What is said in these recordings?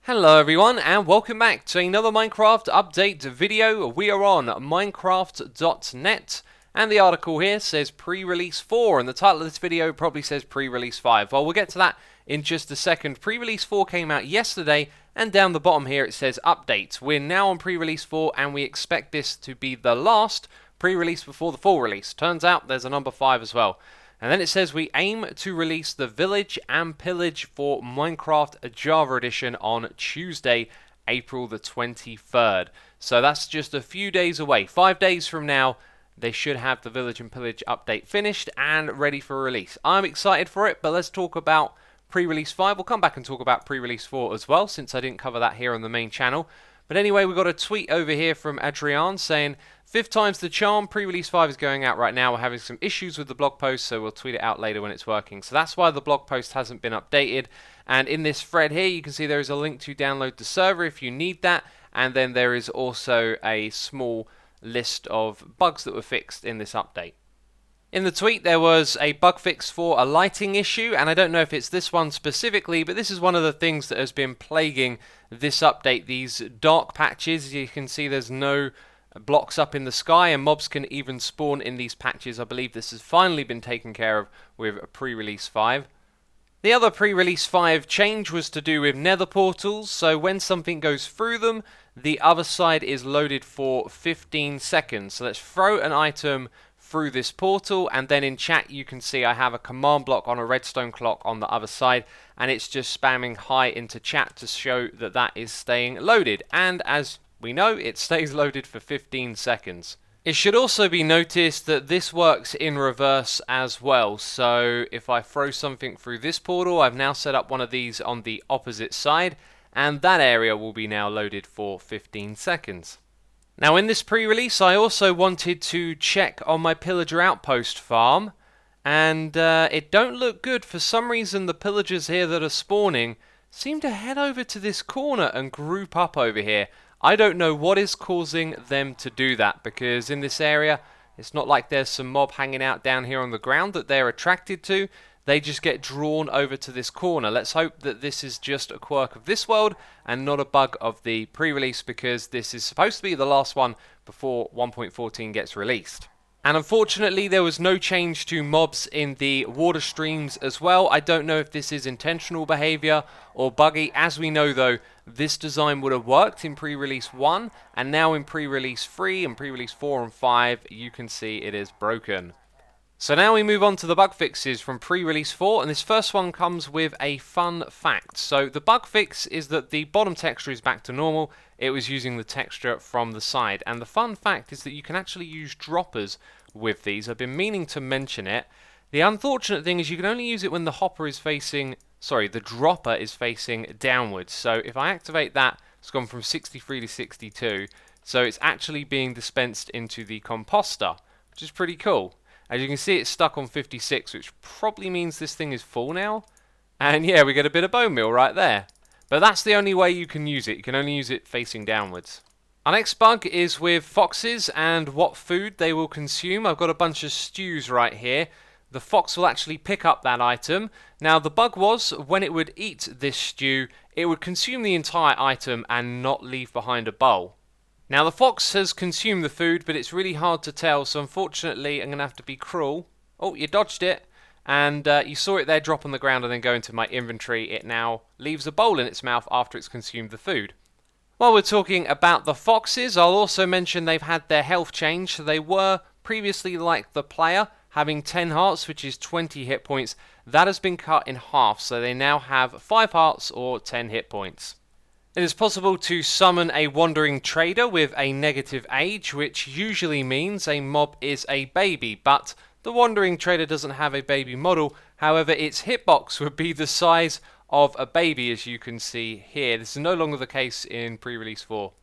Hello everyone and welcome back to another Minecraft update video. We are on Minecraft.net and the article here says pre-release 4 and the title of this video probably says pre-release 5. Well, we'll get to that in just a second. Pre-release 4 came out yesterday and down the bottom here it says update. We're now on pre-release 4 and we expect this to be the last pre-release before the full release. Turns out there's a number 5 as well. And then it says we aim to release the Village and Pillage for Minecraft Java Edition on Tuesday, April the 23rd. So that's just a few days away. 5 days from now, they should have the Village and Pillage update finished and ready for release. I'm excited for it, but let's talk about pre-release 5. We'll come back and talk about pre-release 4 as well, since I didn't cover that here on the main channel. But anyway, we've got a tweet over here from Adrian saying, 5th time's the charm, pre-release 5 is going out right now. We're having some issues with the blog post, so we'll tweet it out later when it's working. So that's why the blog post hasn't been updated. And in this thread here, you can see there is a link to download the server if you need that. And then there is also a small list of bugs that were fixed in this update. In the tweet, there was a bug fix for a lighting issue, and I don't know if it's this one specifically, but this is one of the things that has been plaguing this update. These dark patches, as you can see, there's no blocks up in the sky, and mobs can even spawn in these patches. I believe this has finally been taken care of with pre-release 5. The other pre-release 5 change was to do with nether portals, so when something goes through them, the other side is loaded for 15 seconds. So let's throw an item through this portal, and then in chat you can see I have a command block on a redstone clock on the other side, and it's just spamming hi into chat to show that that is staying loaded, and as we know, it stays loaded for 15 seconds. It should also be noticed that this works in reverse as well, so if I throw something through this portal, I've now set up one of these on the opposite side, and that area will be now loaded for 15 seconds. Now in this pre-release I also wanted to check on my pillager outpost farm, and it don't look good. For some reason the pillagers here that are spawning seem to head over to this corner and group up over here. I don't know what is causing them to do that, because in this area it's not like there's some mob hanging out down here on the ground that they're attracted to. They just get drawn over to this corner. Let's hope that this is just a quirk of this world and not a bug of the pre-release, because this is supposed to be the last one before 1.14 gets released. And unfortunately there was no change to mobs in the water streams as well. I don't know if this is intentional behavior or buggy. As we know though, this design would have worked in pre-release 1, and now in pre-release 3 and pre-release 4 and 5 you can see it is broken. So now we move on to the bug fixes from pre-release 4, and this first one comes with a fun fact. So the bug fix is that the bottom texture is back to normal. It was using the texture from the side, and the fun fact is that you can actually use droppers with these. I've been meaning to mention it. The unfortunate thing is you can only use it when the the dropper is facing downwards. So if I activate that, it's gone from 63 to 62. So it's actually being dispensed into the composter, which is pretty cool. As you can see, it's stuck on 56, which probably means this thing is full now. And yeah, we get a bit of bone meal right there. But that's the only way you can use it. You can only use it facing downwards. Our next bug is with foxes and what food they will consume. I've got a bunch of stews right here. The fox will actually pick up that item. Now, the bug was, when it would eat this stew, it would consume the entire item and not leave behind a bowl. Now the fox has consumed the food, but it's really hard to tell, so unfortunately I'm going to have to be cruel. Oh, you dodged it, and you saw it there drop on the ground and then go into my inventory. It now leaves a bowl in its mouth after it's consumed the food. While we're talking about the foxes, I'll also mention they've had their health change. So they were previously like the player, having 10 hearts, which is 20 hit points. That has been cut in half, so they now have 5 hearts or 10 hit points. It is possible to summon a wandering trader with a negative age, which usually means a mob is a baby, but the wandering trader doesn't have a baby model. However, its hitbox would be the size of a baby, as you can see here. This is no longer the case in pre-release 4.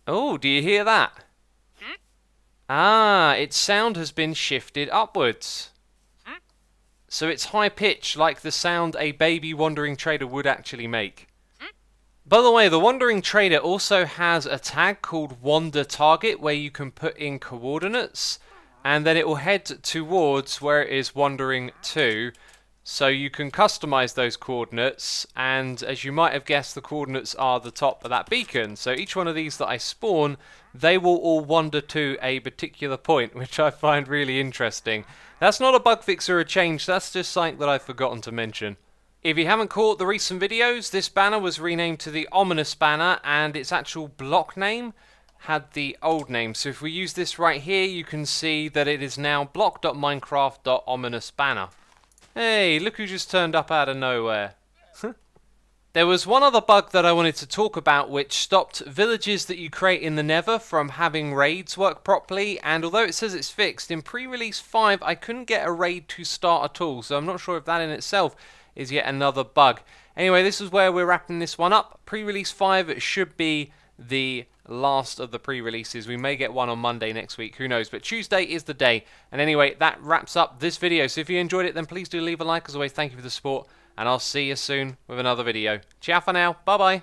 Oh, do you hear that? Ah, its sound has been shifted upwards. So it's high pitch, like the sound a baby wandering trader would actually make. By the way, the Wandering Trader also has a tag called Wander Target, where you can put in coordinates, and then it will head towards where it is wandering to. So you can customize those coordinates, and as you might have guessed, the coordinates are the top of that beacon. So each one of these that I spawn, they will all wander to a particular point, which I find really interesting. That's not a bug fix or a change, that's just something that I've forgotten to mention. If you haven't caught the recent videos, this banner was renamed to the Ominous banner, and its actual block name had the old name. So if we use this right here, you can see that it is now block.minecraft.ominous banner. Hey, look who just turned up out of nowhere. There was one other bug that I wanted to talk about which stopped villages that you create in the Nether from having raids work properly, and although it says it's fixed, in pre-release 5 I couldn't get a raid to start at all, so I'm not sure if that in itself is yet another bug. Anyway, this is where we're wrapping this one up. Pre-release 5 should be the last of the pre-releases. We may get one on Monday next week, who knows, but Tuesday is the day. And anyway, that wraps up this video, so if you enjoyed it, then please do leave a like. As always, thank you for the support, and I'll see you soon with another video. Ciao for now, bye bye.